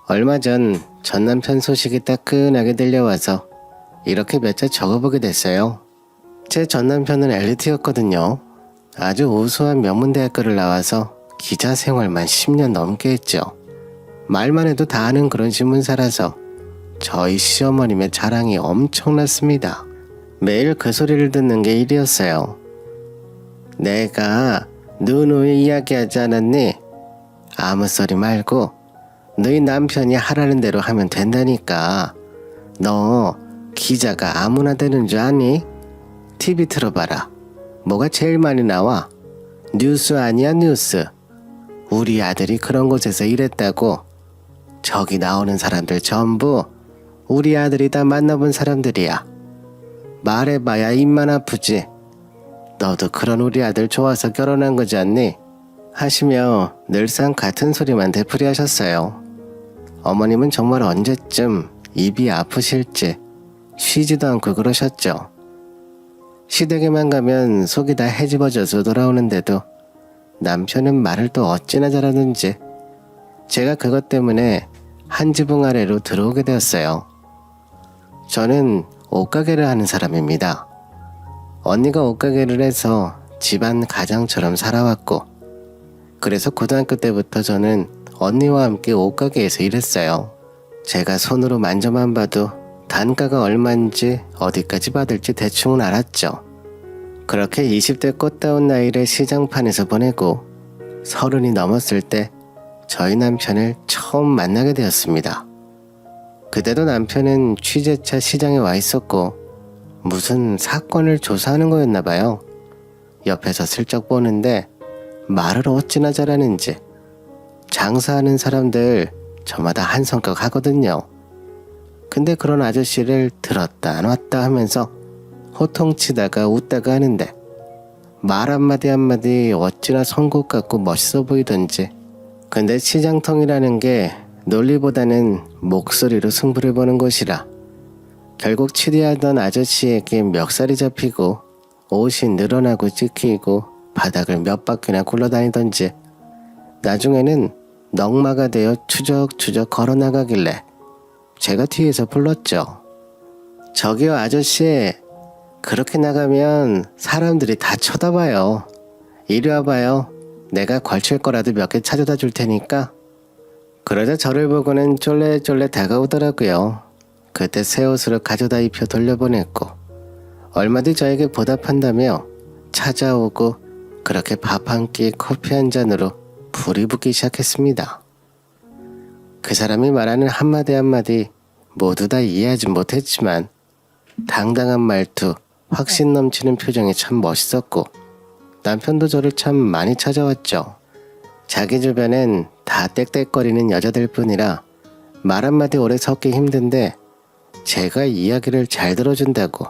얼마 전 남편 소식이 따끈하게 들려와서 이렇게 몇 자 적어보게 됐어요. 제 전 남편은 엘리트였거든요. 아주 우수한 명문대학교를 나와서 기자 생활만 10년 넘게 했죠. 말만 해도 다 아는 그런 신문사라서 저희 시어머님의 자랑이 엄청났습니다. 매일 그 소리를 듣는 게 일이었어요. 내가 누누이 이야기하지 않았니? 아무 소리 말고 너희 남편이 하라는 대로 하면 된다니까. 너 기자가 아무나 되는 줄 아니? TV 틀어봐라. 뭐가 제일 많이 나와? 뉴스 아니야, 뉴스. 우리 아들이 그런 곳에서 일했다고. 저기 나오는 사람들 전부 우리 아들이 다 만나본 사람들이야. 말해봐야 입만 아프지. 너도 그런 우리 아들 좋아서 결혼한 거지 않니? 하시며 늘상 같은 소리만 되풀이하셨어요. 어머님은 정말 언제쯤 입이 아프실지 쉬지도 않고 그러셨죠. 시댁에만 가면 속이 다 헤집어져서 돌아오는데도 남편은 말을 또 어찌나 잘하는지 제가 그것 때문에 한 지붕 아래로 들어오게 되었어요. 저는 옷가게를 하는 사람입니다. 언니가 옷가게를 해서 집안 가장처럼 살아왔고, 그래서 고등학교 때부터 저는 언니와 함께 옷가게에서 일했어요. 제가 손으로 만져만 봐도 단가가 얼마인지 어디까지 받을지 대충은 알았죠. 그렇게 20대 꽃다운 나이를 시장판에서 보내고 30이 넘었을 때 저희 남편을 처음 만나게 되었습니다. 그때도 남편은 취재차 시장에 와 있었고 무슨 사건을 조사하는 거였나 봐요. 옆에서 슬쩍 보는데 말을 어찌나 잘하는지. 장사하는 사람들 저마다 한 성격 하거든요. 근데 그런 아저씨를 들었다 놨다 하면서 호통치다가 웃다가 하는데 말 한마디 한마디 어찌나 선곡 같고 멋있어 보이던지. 근데 시장통이라는 게 논리보다는 목소리로 승부를 보는 것이라 결국 취재하던 아저씨에게 멱살이 잡히고 옷이 늘어나고 찢기고 바닥을 몇 바퀴나 굴러다니던지 나중에는 넝마가 되어 추적추적 걸어나가길래 제가 뒤에서 불렀죠. 저기요 아저씨, 그렇게 나가면 사람들이 다 쳐다봐요. 이리 와봐요. 내가 걸칠 거라도 몇 개 찾아다 줄 테니까. 그러자 저를 보고는 쫄래쫄래 다가오더라고요. 그때 새 옷으로 가져다 입혀 돌려보냈고 얼마 뒤 저에게 보답한다며 찾아오고 그렇게 밥 한 끼 커피 한 잔으로 불이 붙기 시작했습니다. 그 사람이 말하는 한마디 한마디 모두 다 이해하지 못했지만 당당한 말투, 확신 넘치는 표정이 참 멋있었고 남편도 저를 참 많이 찾아왔죠. 자기 주변엔 다 떽떽거리는 여자들 뿐이라 말 한마디 오래 섞기 힘든데 제가 이야기를 잘 들어준다고.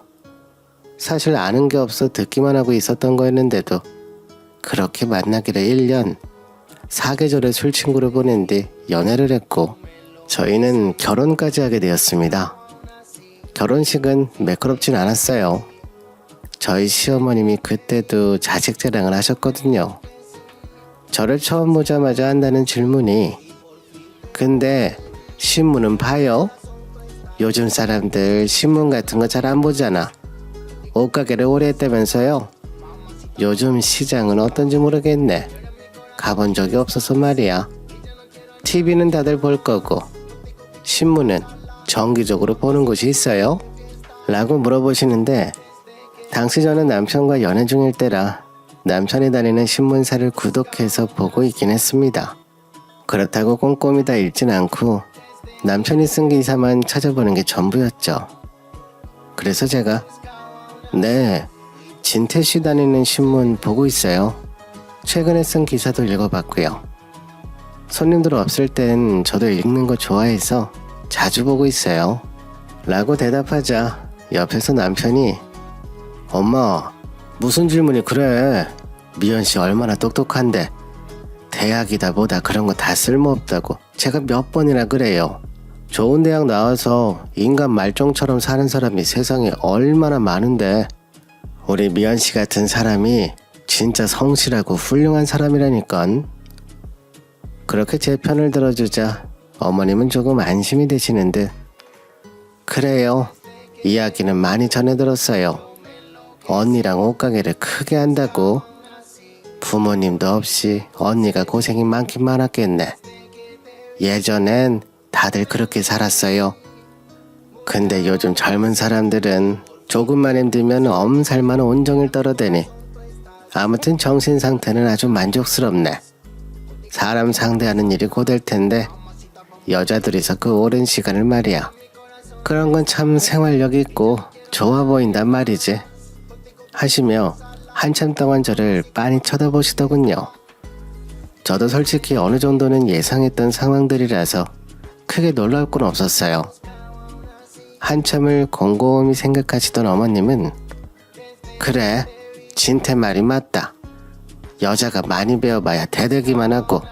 사실 아는 게 없어 듣기만 하고 있었던 거였는데도 그렇게 만나기를 1년, 사계절의 술친구를 보낸 뒤 연애를 했고 저희는 결혼까지 하게 되었습니다. 결혼식은 매끄럽진 않았어요. 저희 시어머님이 그때도 자식 자랑을 하셨거든요. 저를 처음 보자마자 한다는 질문이 근데 신문은 봐요? 요즘 사람들 신문 같은 거 잘 안 보잖아. 옷가게를 오래 했다면서요? 요즘 시장은 어떤지 모르겠네. 가본 적이 없어서 말이야. TV는 다들 볼 거고 신문은 정기적으로 보는 곳이 있어요? 라고 물어보시는데 당시 저는 남편과 연애 중일 때라 남편이 다니는 신문사를 구독해서 보고 있긴 했습니다. 그렇다고 꼼꼼히 다 읽진 않고 남편이 쓴 기사만 찾아보는 게 전부였죠. 그래서 제가 네, 진태씨 다니는 신문 보고 있어요. 최근에 쓴 기사도 읽어봤고요. 손님들 없을 땐 저도 읽는 거 좋아해서 자주 보고 있어요. 라고 대답하자 옆에서 남편이 엄마, 무슨 질문이 그래? 미연씨 얼마나 똑똑한데 대학이다 뭐다 그런 거 다 쓸모없다고 제가 몇 번이나 그래요. 좋은 대학 나와서 인간 말종처럼 사는 사람이 세상에 얼마나 많은데 우리 미연씨 같은 사람이 진짜 성실하고 훌륭한 사람이라니깐. 그렇게 제 편을 들어주자 어머님은 조금 안심이 되시는 듯 그래요. 이야기는 많이 전해 들었어요. 언니랑 옷가게를 크게 한다고. 부모님도 없이 언니가 고생이 많긴 많았겠네. 예전엔 다들 그렇게 살았어요. 근데 요즘 젊은 사람들은 조금만 힘들면 엄살만 온종일 떨어대니 아무튼 정신 상태는 아주 만족스럽네. 사람 상대하는 일이 고될 텐데 여자들이서 그 오랜 시간을 말이야. 그런 건 참 생활력 있고 좋아 보인단 말이지. 하시며 한참 동안 저를 빤히 쳐다보시더군요. 저도 솔직히 어느 정도는 예상했던 상황들이라서 크게 놀랄 건 없었어요. 한참을 곰곰이 생각하시던 어머님은 그래, 진태 말이 맞다. 여자가 많이 배워봐야 대들기만 하고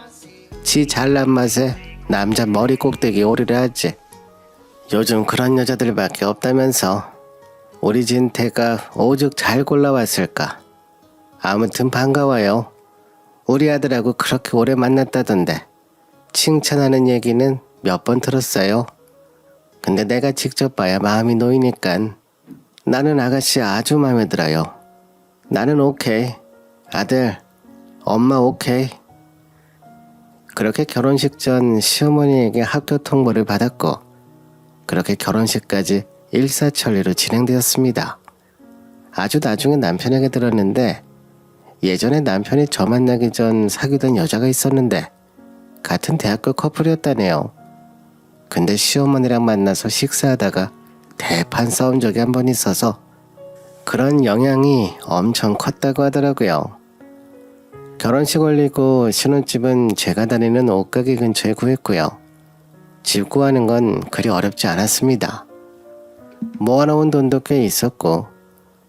지 잘난 맛에 남자 머리 꼭대기 오리를 하지. 요즘 그런 여자들밖에 없다면서 우리 진태가 오죽 잘 골라왔을까. 아무튼 반가워요. 우리 아들하고 그렇게 오래 만났다던데 칭찬하는 얘기는 몇 번 들었어요. 근데 내가 직접 봐야 마음이 놓이니깐. 나는 아가씨 아주 마음에 들어요. 나는 오케이. 아들, 엄마 오케이. 그렇게 결혼식 전 시어머니에게 합격 통보를 받았고 그렇게 결혼식까지 일사천리로 진행되었습니다. 아주 나중에 남편에게 들었는데 예전에 남편이 저 만나기 전 사귀던 여자가 있었는데 같은 대학교 커플이었다네요. 근데 시어머니랑 만나서 식사하다가 대판 싸운 적이 한 번 있어서 그런 영향이 엄청 컸다고 하더라고요. 결혼식 올리고 신혼집은 제가 다니는 옷가게 근처에 구했고요. 집 구하는 건 그리 어렵지 않았습니다. 모아놓은 돈도 꽤 있었고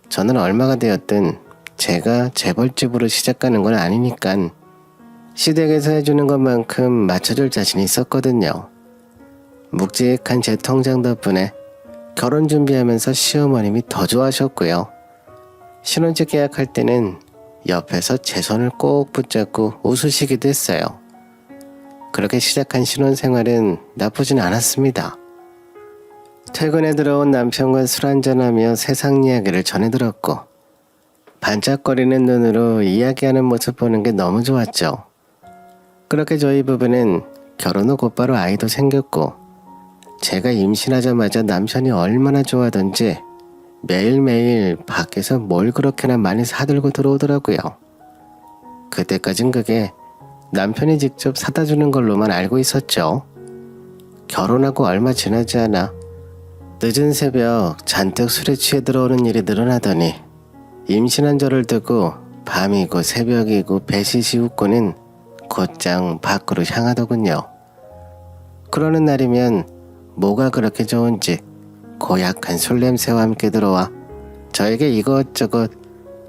저는 얼마가 되었든 제가 재벌집으로 시작하는 건 아니니깐 시댁에서 해주는 것만큼 맞춰줄 자신이 있었거든요. 묵직한 제 통장 덕분에 결혼 준비하면서 시어머님이 더 좋아하셨고요. 신혼집 계약할 때는 옆에서 제 손을 꼭 붙잡고 웃으시기도 했어요. 그렇게 시작한 신혼생활은 나쁘진 않았습니다. 퇴근에 들어온 남편과 술 한잔하며 세상 이야기를 전해 들었고 반짝거리는 눈으로 이야기하는 모습 보는 게 너무 좋았죠. 그렇게 저희 부부는 결혼 후 곧바로 아이도 생겼고 제가 임신하자마자 남편이 얼마나 좋아하던지 매일매일 밖에서 뭘 그렇게나 많이 사들고 들어오더라고요. 그때까진 그게 남편이 직접 사다 주는 걸로만 알고 있었죠. 결혼하고 얼마 지나지 않아 늦은 새벽 잔뜩 술에 취해 들어오는 일이 늘어나더니 임신한 저를 두고 밤이고 새벽이고 배시시 웃고는 곧장 밖으로 향하더군요. 그러는 날이면 뭐가 그렇게 좋은지 고약한 술 냄새와 함께 들어와 저에게 이것저것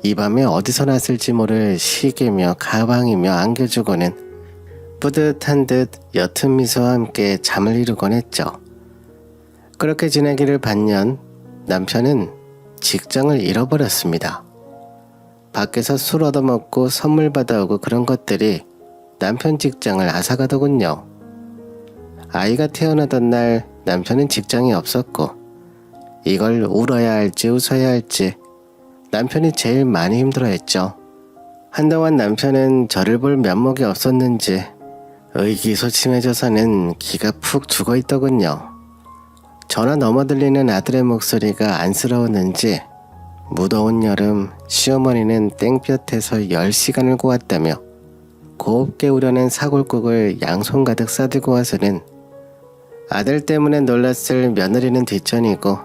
이 밤에 어디서 났을지 모를 시계며 가방이며 안겨주고는 뿌듯한 듯 옅은 미소와 함께 잠을 이루곤 했죠. 그렇게 지내기를 반년 남편은 직장을 잃어버렸습니다. 밖에서 술 얻어먹고 선물 받아오고 그런 것들이 남편 직장을 앗아가더군요. 아이가 태어나던 날 남편은 직장이 없었고 이걸 울어야 할지 웃어야 할지 남편이 제일 많이 힘들어했죠. 한동안 남편은 저를 볼 면목이 없었는지 의기소침해져서는 기가 푹 죽어있더군요. 전화 넘어 들리는 아들의 목소리가 안쓰러웠는지 무더운 여름 시어머니는 땡볕에서 10시간을 고왔다며 곱게 우려낸 사골국을 양손 가득 싸들고 와서는 아들 때문에 놀랐을 며느리는 뒷전이고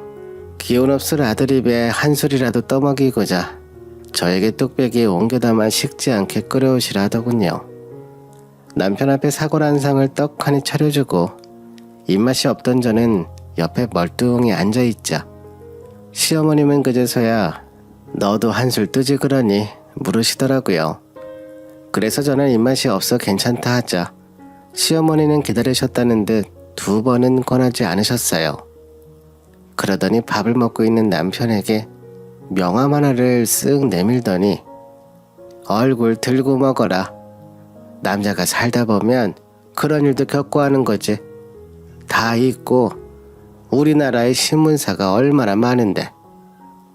기운 없을 아들 입에 한 술이라도 떠먹이고자 저에게 뚝배기에 옮겨 담아 식지 않게 끓여오시라 하더군요. 남편 앞에 사골 한 상을 떡하니 차려주고 입맛이 없던 저는 옆에 멀뚱히 앉아있자 시어머님은 그제서야 너도 한술 뜨지 그러니 물으시더라고요. 그래서 저는 입맛이 없어 괜찮다 하자 시어머니는 기다리셨다는 듯 2번은 권하지 않으셨어요. 그러더니 밥을 먹고 있는 남편에게 명함 하나를 쓱 내밀더니 얼굴 들고 먹어라. 남자가 살다 보면 그런 일도 겪고 하는 거지. 다 있고 우리나라에 신문사가 얼마나 많은데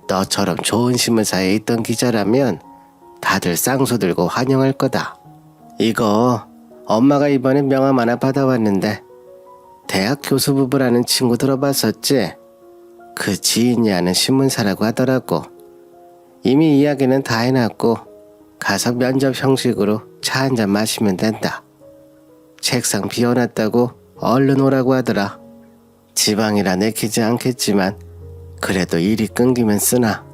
너처럼 좋은 신문사에 있던 기자라면 다들 쌍수 들고 환영할 거다. 이거 엄마가 이번에 명함 하나 받아왔는데 대학 교수 부부라는 친구 들어봤었지? 그 지인이 아는 신문사라고 하더라고. 이미 이야기는 다 해놨고 가서 면접 형식으로 차 한잔 마시면 된다. 책상 비워놨다고 얼른 오라고 하더라. 지방이라 내키지 않겠지만 그래도 일이 끊기면 쓰나.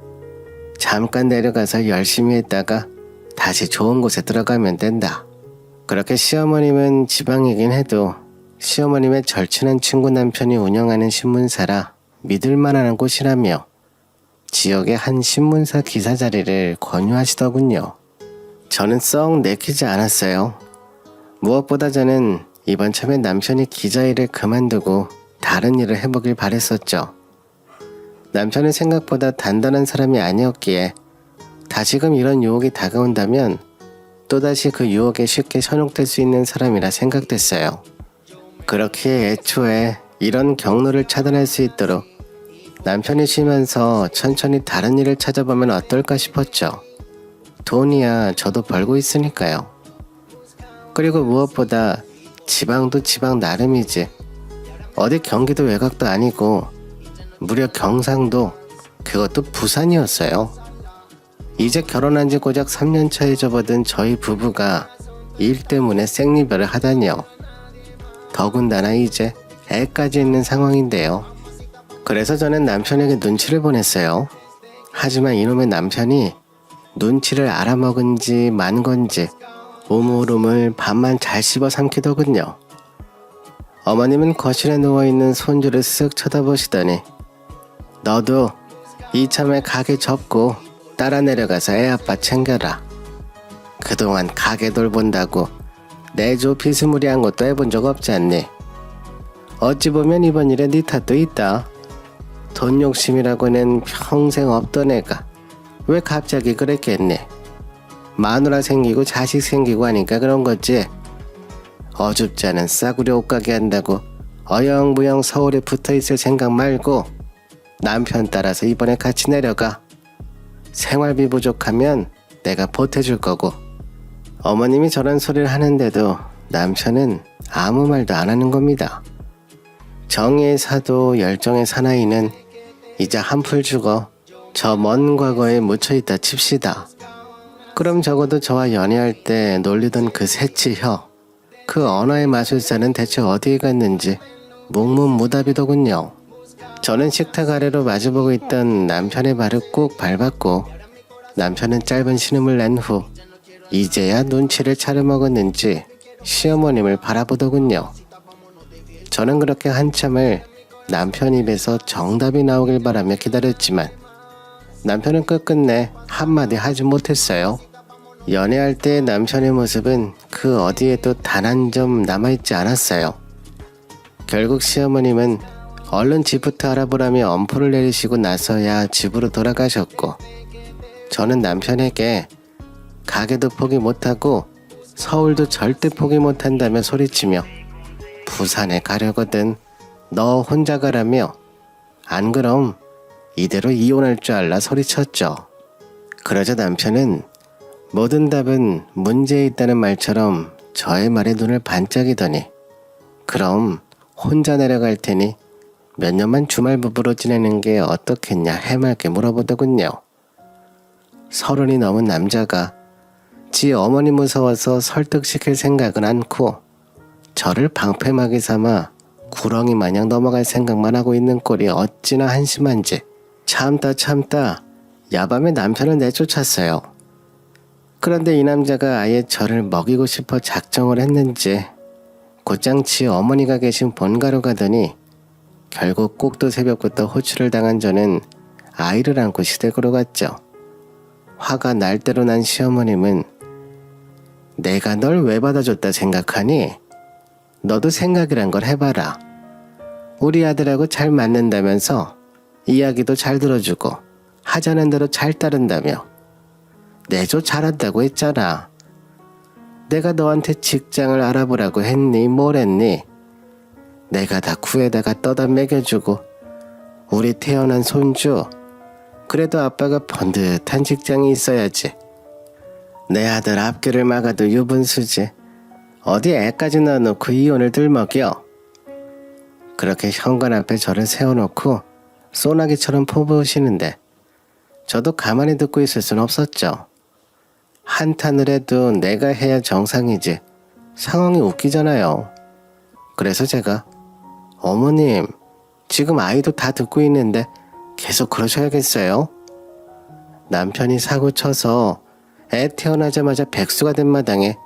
잠깐 내려가서 열심히 했다가 다시 좋은 곳에 들어가면 된다. 그렇게 시어머님은 지방이긴 해도 시어머님의 절친한 친구 남편이 운영하는 신문사라 믿을만한 곳이라며 지역의 한 신문사 기사 자리를 권유하시더군요. 저는 썩 내키지 않았어요. 무엇보다 저는 이번 참에 남편이 기자 일을 그만두고 다른 일을 해보길 바랬었죠. 남편은 생각보다 단단한 사람이 아니었기에 다시금 이런 유혹이 다가온다면 또다시 그 유혹에 쉽게 현혹될 수 있는 사람이라 생각됐어요. 그렇기에 애초에 이런 경로를 차단할 수 있도록 남편이 쉬면서 천천히 다른 일을 찾아보면 어떨까 싶었죠. 돈이야 저도 벌고 있으니까요. 그리고 무엇보다 지방도 지방 나름이지 어디 경기도 외곽도 아니고 무려 경상도, 그것도 부산이었어요. 이제 결혼한 지 고작 3년 차에 접어든 저희 부부가 일 때문에 생리별을 하다니요. 더군다나 이제 애까지 있는 상황인데요. 그래서 저는 남편에게 눈치를 보냈어요. 하지만 이놈의 남편이 눈치를 알아먹은지 만 건지 우물우물 밥만 잘 씹어 삼키더군요. 어머님은 거실에 누워있는 손주를 쓱 쳐다보시더니 너도 이참에 가게 접고 따라 내려가서 애 아빠 챙겨라. 그동안 가게 돌본다고 내조 비스무리한 것도 해본 적 없지 않니? 어찌 보면 이번 일에 네 탓도 있다. 돈 욕심이라고는 평생 없던 애가 왜 갑자기 그랬겠니? 마누라 생기고 자식 생기고 하니까 그런 거지. 어줍지 않은 싸구려 옷가게 한다고 어영부영 서울에 붙어있을 생각 말고 남편 따라서 이번에 같이 내려가. 생활비 부족하면 내가 보태줄 거고. 어머님이 저런 소리를 하는데도 남편은 아무 말도 안 하는 겁니다. 정의의 사도 열정의 사나이는 이제 한풀 죽어 저 먼 과거에 묻혀있다 칩시다. 그럼 적어도 저와 연애할 때 놀리던 그 새치혀, 그 언어의 마술사는 대체 어디에 갔는지 묵묵무답이더군요. 저는 식탁 아래로 마주보고 있던 남편의 발을 꾹 밟았고 남편은 짧은 신음을 낸 후 이제야 눈치를 차려먹었는지 시어머님을 바라보더군요. 저는 그렇게 한참을 남편 입에서 정답이 나오길 바라며 기다렸지만 남편은 끝끝내 한마디 하지 못했어요. 연애할 때의 남편의 모습은 그 어디에도 단 한 점 남아있지 않았어요. 결국 시어머님은 얼른 집부터 알아보라며 엄포를 내리시고 나서야 집으로 돌아가셨고 저는 남편에게 가게도 포기 못하고 서울도 절대 포기 못한다며 소리치며 부산에 가려거든 너 혼자 가라며 안 그럼 이대로 이혼할 줄 알라 소리쳤죠. 그러자 남편은 모든 답은 문제에 있다는 말처럼 저의 말에 눈을 반짝이더니 그럼 혼자 내려갈 테니 몇 년만 주말 부부로 지내는 게 어떻겠냐 해맑게 물어보더군요. 30이 넘은 남자가 지 어머니 무서워서 설득시킬 생각은 않고 저를 방패막이 삼아 구렁이 마냥 넘어갈 생각만 하고 있는 꼴이 어찌나 한심한지 참다 야밤에 남편을 내쫓았어요. 그런데 이 남자가 아예 저를 먹이고 싶어 작정을 했는지 곧장 지 어머니가 계신 본가로 가더니 결국 꼭두 새벽부터 호출을 당한 저는 아이를 안고 시댁으로 갔죠. 화가 날 대로 난 시어머님은 내가 널 왜 받아줬다 생각하니? 너도 생각이란 걸 해봐라. 우리 아들하고 잘 맞는다면서 이야기도 잘 들어주고 하자는 대로 잘 따른다며 내조 잘한다고 했잖아. 내가 너한테 직장을 알아보라고 했니? 뭘 했니? 내가 다 구에다가 떠다 먹여주고 우리 태어난 손주 그래도 아빠가 번듯한 직장이 있어야지. 내 아들 앞길을 막아도 유분수지. 어디 애까지 낳아놓고 이혼을 들먹여. 그렇게 현관 앞에 저를 세워놓고 소나기처럼 포부으시는데 저도 가만히 듣고 있을 순 없었죠. 한탄을 해도 내가 해야 정상이지 상황이 웃기잖아요. 그래서 제가 어머님 지금 아이도 다 듣고 있는데 계속 그러셔야겠어요? 남편이 사고 쳐서 애 태어나자마자 백수가 된 마당에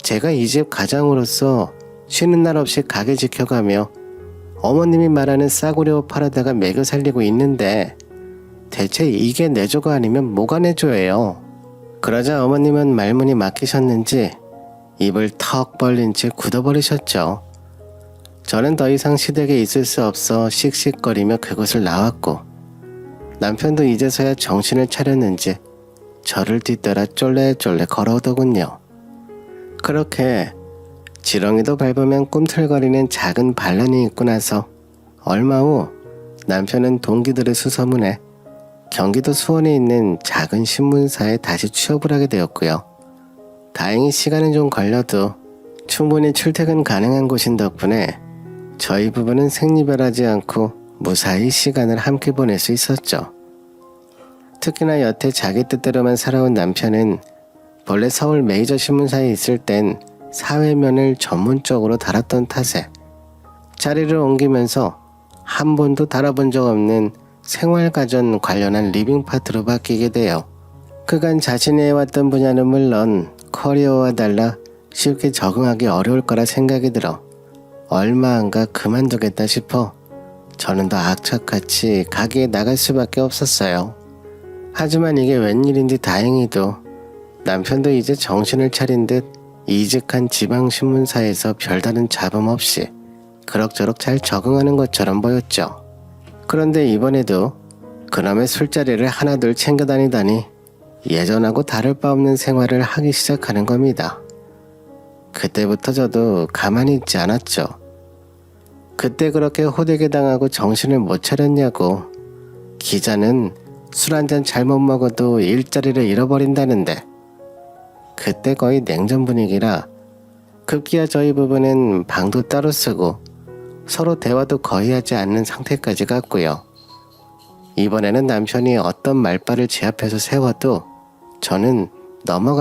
제가 이 집 가장으로서 쉬는 날 없이 가게 지켜가며 어머님이 말하는 싸구려 옷 팔아다가 매겨 살리고 있는데 대체 이게 내조가 아니면 뭐가 내조예요? 그러자 어머님은 말문이 막히셨는지 입을 턱 벌린 채 굳어버리셨죠. 저는 더 이상 시댁에 있을 수 없어 씩씩거리며 그곳을 나왔고 남편도 이제서야 정신을 차렸는지 저를 뒤따라 쫄래쫄래 걸어오더군요. 그렇게 지렁이도 밟으면 꿈틀거리는 작은 반란이 있고 나서 얼마 후 남편은 동기들의 수소문에 경기도 수원에 있는 작은 신문사에 다시 취업을 하게 되었고요. 다행히 시간은 좀 걸려도 충분히 출퇴근 가능한 곳인 덕분에 저희 부부는 생리별하지 않고 무사히 시간을 함께 보낼 수 있었죠. 특히나 여태 자기 뜻대로만 살아온 남편은 본래 서울 메이저 신문사에 있을 땐 사회면을 전문적으로 달았던 탓에 자리를 옮기면서 한 번도 달아본 적 없는 생활가전 관련한 리빙 파트로 바뀌게 되어 그간 자신이 해왔던 분야는 물론 커리어와 달라 쉽게 적응하기 어려울 거라 생각이 들어 얼마 안가 그만두겠다 싶어 저는 더 악착같이 가게에 나갈 수밖에 없었어요. 하지만 이게 웬일인지 다행히도 남편도 이제 정신을 차린 듯 이직한 지방신문사에서 별다른 잡음 없이 그럭저럭 잘 적응하는 것처럼 보였죠. 그런데 이번에도 그놈의 술자리를 하나둘 챙겨 다니다니 예전하고 다를 바 없는 생활을 하기 시작하는 겁니다. 그때부터 저도 가만히 있지 않았죠. 그때 그렇게 호되게 당하고 정신을 못 차렸냐고. 기자는 술 한잔 잘못 먹어도 일자리를 잃어버린다는데 그때 거의 냉전 분위기라 급기야 저희 부부는 방도 따로 쓰고 서로 대화도 거의 하지 않는 상태까지 갔고요. 이번에는 남편이 어떤 말발을 제 앞에서 세워도 저는 넘어가